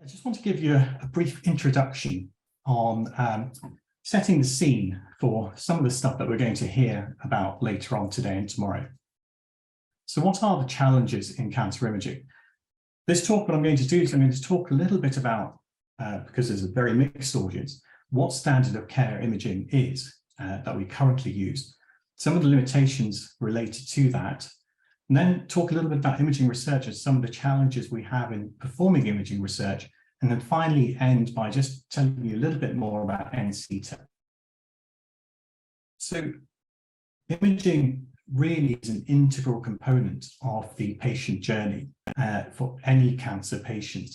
I just want to give you a brief introduction on setting the scene for some of the stuff that we're going to hear about later on today and tomorrow. So what are the challenges in cancer imaging? This talk, what I'm going to do is I'm going to talk a little bit about, because there's a very mixed audience, what standard of care imaging is that we currently use, some of the limitations related to that, and then talk a little bit about imaging research and some of the challenges we have in performing imaging research, and then finally end by just telling you a little bit more about NCITA. So imaging really is an integral component of the patient journey for any cancer patient.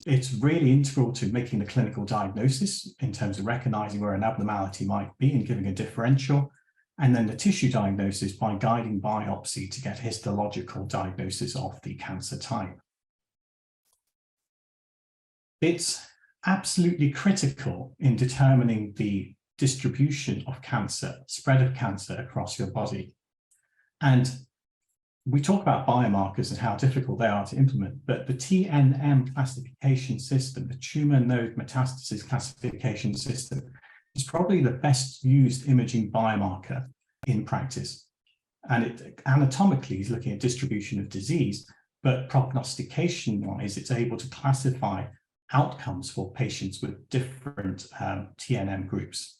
It's really integral to making the clinical diagnosis in terms of recognizing where an abnormality might be and giving a differential, and then the tissue diagnosis by guiding biopsy to get histological diagnosis of the cancer type. It's absolutely critical in determining the distribution of cancer, spread of cancer across your body. And we talk about biomarkers and how difficult they are to implement, but the TNM classification system, the tumor node metastasis classification system, is probably the best used imaging biomarker in practice. And it anatomically is looking at distribution of disease, but prognostication-wise, it's able to classify outcomes for patients with different TNM groups.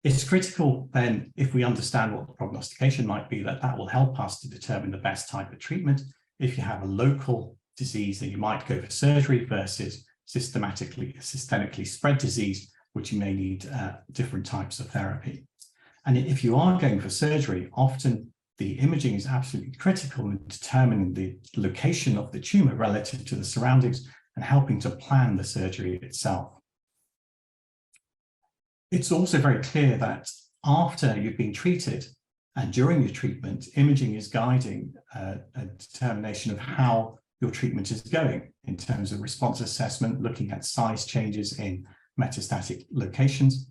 It's critical then, if we understand what the prognostication might be, that will help us to determine the best type of treatment. If you have a local disease, then you might go for surgery versus systemically spread disease, which you may need different types of therapy. And if you are going for surgery, often the imaging is absolutely critical in determining the location of the tumor relative to the surroundings and helping to plan the surgery itself. It's also very clear that after you've been treated and during your treatment, imaging is guiding a determination of how your treatment is going in terms of response assessment, looking at size changes in metastatic locations.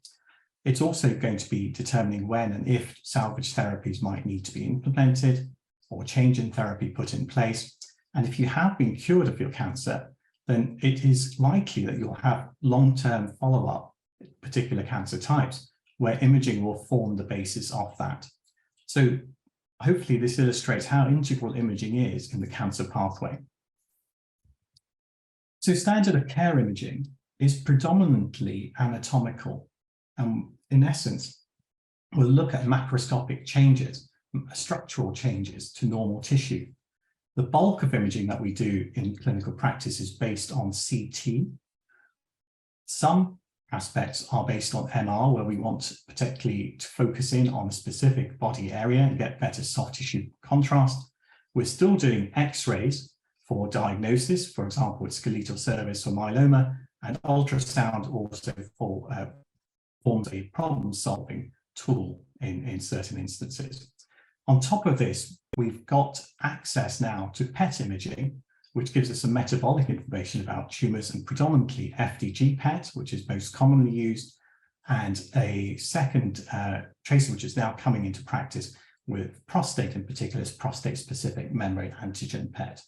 It's also going to be determining when and if salvage therapies might need to be implemented or change in therapy put in place. And if you have been cured of your cancer, then it is likely that you'll have long-term follow-up, particular cancer types, where imaging will form the basis of that. So hopefully this illustrates how integral imaging is in the cancer pathway. So standard of care imaging is predominantly anatomical. In essence, we'll look at macroscopic changes, structural changes to normal tissue. The bulk of imaging that we do in clinical practice is based on CT. Some aspects are based on MR, where we want particularly to focus in on a specific body area and get better soft tissue contrast. We're still doing X-rays for diagnosis, for example, with skeletal surveys for myeloma, and ultrasound also forms a problem-solving tool in certain instances. On top of this, we've got access now to PET imaging, which gives us some metabolic information about tumors, and predominantly FDG PET, which is most commonly used, and a second tracer, which is now coming into practice with prostate, in particular, is prostate-specific membrane antigen PET.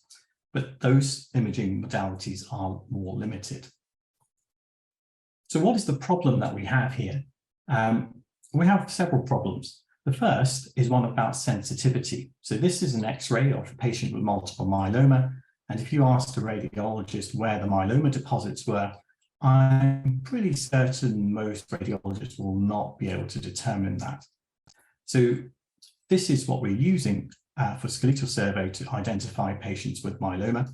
But those imaging modalities are more limited. So what is the problem that we have here? We have several problems. The first is one about sensitivity. So this is an X-ray of a patient with multiple myeloma. And if you asked a radiologist where the myeloma deposits were, I'm pretty certain most radiologists will not be able to determine that. So this is what we're using for skeletal survey to identify patients with myeloma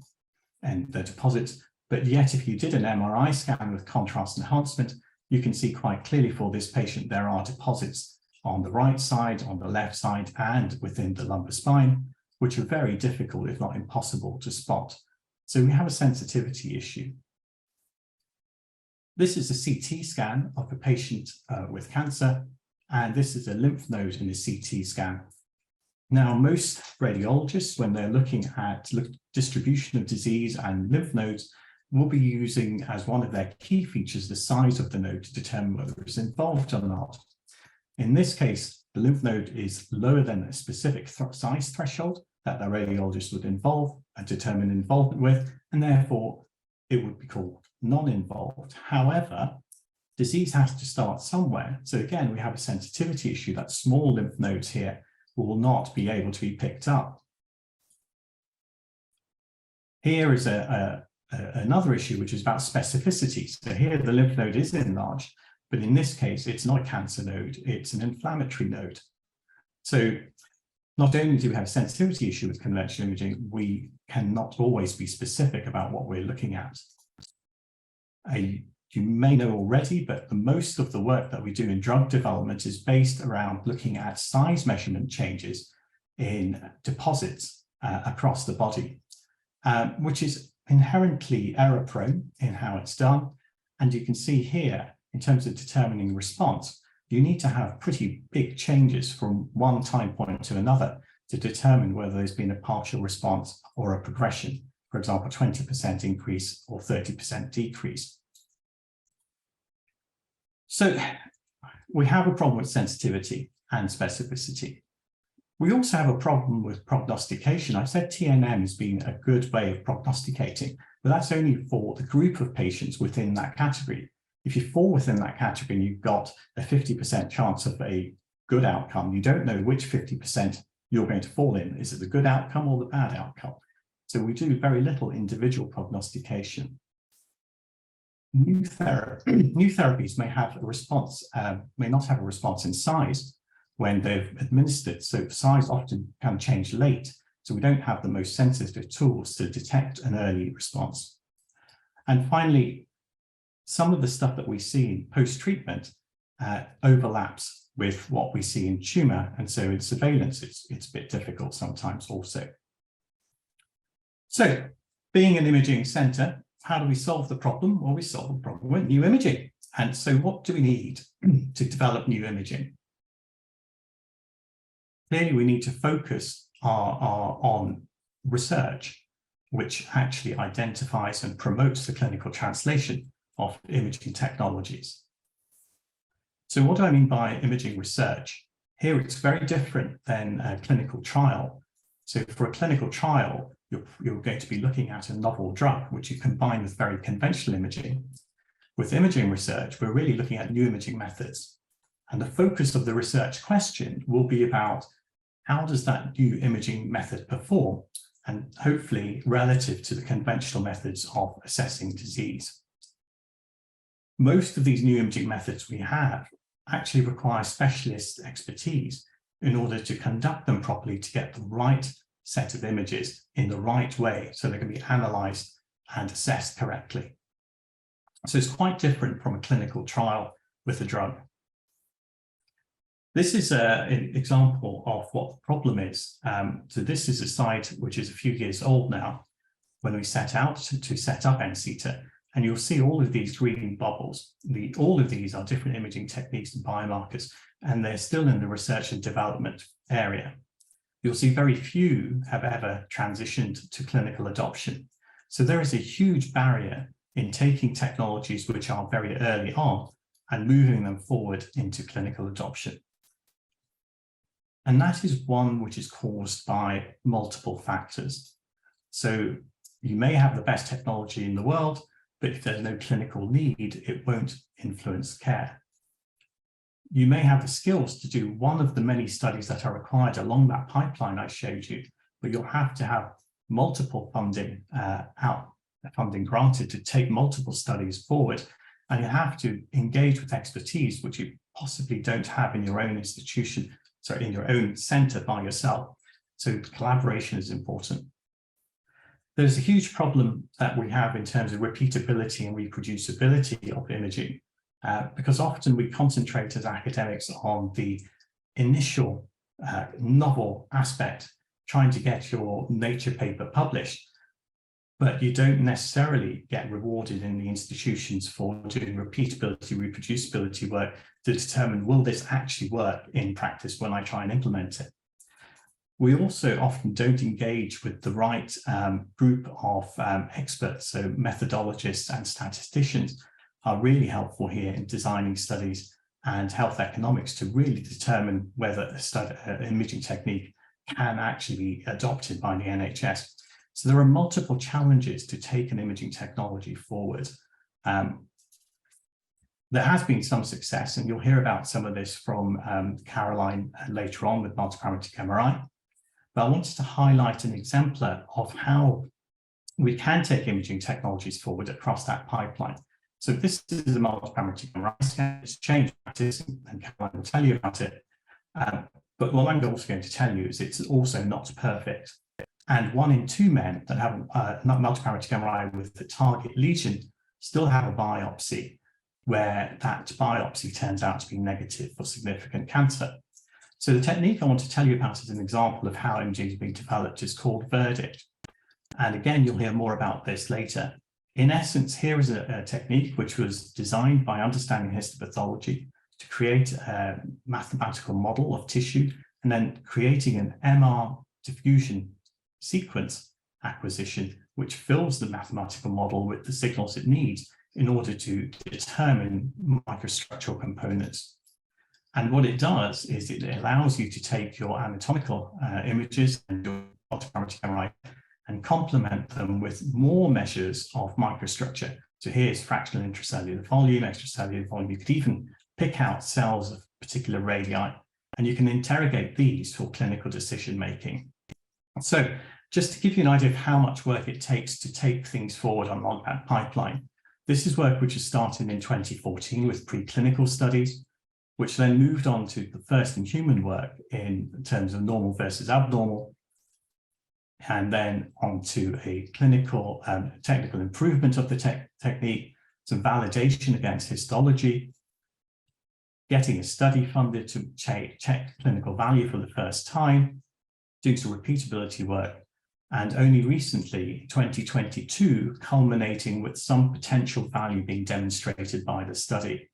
and their deposits. But yet, if you did an MRI scan with contrast enhancement, you can see quite clearly for this patient, there are deposits on the right side, on the left side, and within the lumbar spine, which are very difficult, if not impossible, to spot. So we have a sensitivity issue. This is a CT scan of a patient with cancer, and this is a lymph node in a CT scan. Now, most radiologists, when they're looking at distribution of disease and lymph nodes, will be using as one of their key features the size of the node to determine whether it's involved or not. In this case, the lymph node is lower than a specific size threshold that the radiologist would involve, determine involvement with, and therefore it would be called non-involved. However, disease has to start somewhere. So again, we have a sensitivity issue that small lymph nodes here will not be able to be picked up. Here is another issue, which is about specificity. So here the lymph node is enlarged, but in this case, it's not a cancer node, it's an inflammatory node. So not only do we have a sensitivity issue with conventional imaging, we cannot always be specific about what we're looking at. You may know already, but most of the work that we do in drug development is based around looking at size measurement changes in deposits across the body, which is inherently error-prone in how it's done. And you can see here, in terms of determining response, you need to have pretty big changes from one time point to another to determine whether there's been a partial response or a progression, for example, 20% increase or 30% decrease. So we have a problem with sensitivity and specificity. We also have a problem with prognostication. I said TNM has been a good way of prognosticating, but that's only for the group of patients within that category. If you fall within that category and you've got a 50% chance of a good outcome, you don't know which 50% you're going to fall in. Is it the good outcome or the bad outcome? So we do very little individual prognostication. New therapies may have a response, may not have a response in size when they're administered. So size often can change late. So we don't have the most sensitive tools to detect an early response. And finally, some of the stuff that we see in post-treatment overlaps with what we see in tumor. And so in surveillance, it's a bit difficult sometimes also. So being an imaging center, how do we solve the problem? Well, we solve the problem with new imaging. And so what do we need to develop new imaging? Clearly, we need to focus on research, which actually identifies and promotes the clinical translation of imaging technologies. So what do I mean by imaging research? Here, it's very different than a clinical trial. So for a clinical trial, you're going to be looking at a novel drug, which you combine with very conventional imaging. With imaging research, we're really looking at new imaging methods. And the focus of the research question will be about how does that new imaging method perform, and hopefully relative to the conventional methods of assessing disease. Most of these new imaging methods we have actually require specialist expertise in order to conduct them properly to get the right set of images in the right way so they can be analyzed and assessed correctly. So it's quite different from a clinical trial with a drug. This is an example of what the problem is. So this is a site which is a few years old now when we set out to set up NCITA, and you'll see all of these green bubbles. All of these are different imaging techniques and biomarkers, and they're still in the research and development area. You'll see very few have ever transitioned to clinical adoption. So there is a huge barrier in taking technologies which are very early on and moving them forward into clinical adoption. And that is one which is caused by multiple factors. So you may have the best technology in the world, but if there's no clinical need, it won't influence care. You may have the skills to do one of the many studies that are required along that pipeline I showed you, but you'll have to have multiple funding granted to take multiple studies forward, and you have to engage with expertise which you possibly don't have in your own institution, in your own center by yourself. So collaboration is important. There's a huge problem that we have in terms of repeatability and reproducibility of imaging, because often we concentrate as academics on the initial novel aspect, trying to get your Nature paper published, but you don't necessarily get rewarded in the institutions for doing repeatability, reproducibility work to determine, will this actually work in practice when I try and implement it? We also often don't engage with the right group of experts, so methodologists and statisticians are really helpful here in designing studies, and health economics to really determine whether an imaging technique can actually be adopted by the NHS. So there are multiple challenges to take an imaging technology forward. There has been some success, and you'll hear about some of this from Caroline later on with multiparametric MRI. But I wanted to highlight an exemplar of how we can take imaging technologies forward across that pipeline. So this is a multiparametric MRI scan. It's changed practice, and Caroline will tell you about it. But what I'm also going to tell you is it's also not perfect. And 1 in 2 men that have multiparametric MRI with the target lesion still have a biopsy, where that biopsy turns out to be negative for significant cancer. So the technique I want to tell you about as an example of how imaging is being developed is called Verdict. And again, you'll hear more about this later. In essence, here is a technique which was designed by understanding histopathology to create a mathematical model of tissue and then creating an MR diffusion sequence acquisition, which fills the mathematical model with the signals it needs in order to determine microstructural components. And what it does is it allows you to take your anatomical images and your multiparametric MRI and complement them with more measures of microstructure. So here's fractional intracellular volume, extracellular volume. You could even pick out cells of particular radii, and you can interrogate these for clinical decision making. So just to give you an idea of how much work it takes to take things forward along that pipeline, this is work which has started in 2014 with preclinical studies, which then moved on to the first in human work in terms of normal versus abnormal, and then onto a clinical technical improvement of the technique, some validation against histology, getting a study funded to check clinical value for the first time, doing some repeatability work, and only recently, 2022, culminating with some potential value being demonstrated by the study.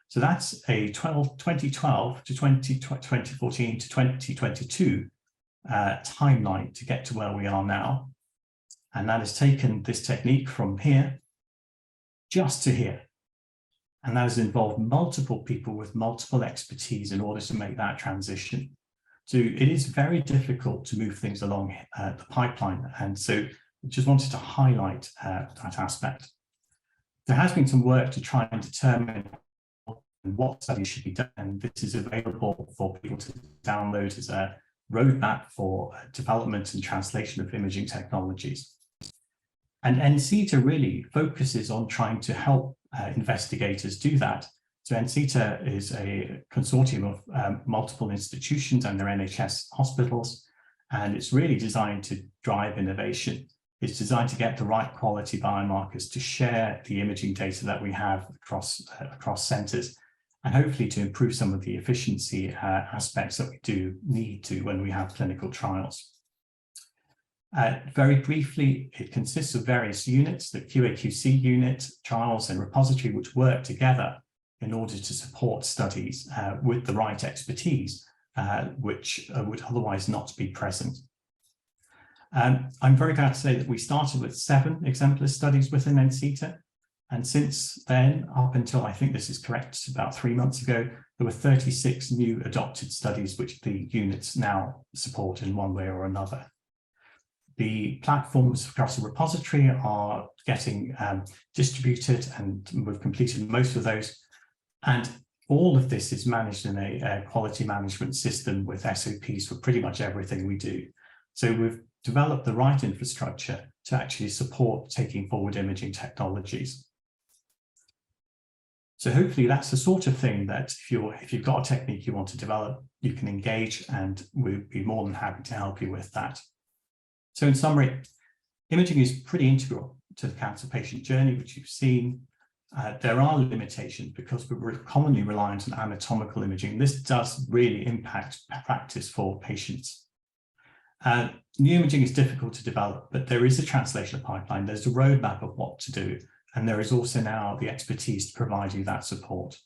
So that's a 2012 to 2014 to 2022 timeline to get to where we are now. And that has taken this technique from here just to here. And that has involved multiple people with multiple expertise in order to make that transition. So it is very difficult to move things along the pipeline. And so I just wanted to highlight that aspect. There has been some work to try and determine what studies should be done. And this is available for people to download as a roadmap for development and translation of imaging technologies. And NCITA really focuses on trying to help investigators do that. So NCITA is a consortium of multiple institutions and their NHS hospitals, and it's really designed to drive innovation. It's designed to get the right quality biomarkers to share the imaging data that we have across centres, and hopefully to improve some of the efficiency aspects that we do need to when we have clinical trials. Very briefly, it consists of various units, the QA/QC unit, trials and repository, which work together in order to support studies with the right expertise, which would otherwise not be present. I'm very glad to say that we started with 7 exemplar studies within NCITA. And since then, up until I think this is correct, about 3 months ago, there were 36 new adopted studies which the units now support in one way or another. The platforms across the repository are getting distributed, and we've completed most of those. And all of this is managed in a quality management system with SOPs for pretty much everything we do. So we've developed the right infrastructure to actually support taking forward imaging technologies. So hopefully that's the sort of thing that if you've got a technique you want to develop, you can engage, and we'd be more than happy to help you with that. So in summary, imaging is pretty integral to the cancer patient journey, which you've seen. There are limitations because we're commonly reliant on anatomical imaging. This does really impact practice for patients. New imaging is difficult to develop, but there is a translational pipeline. There's a roadmap of what to do, and there is also now the expertise to provide you that support.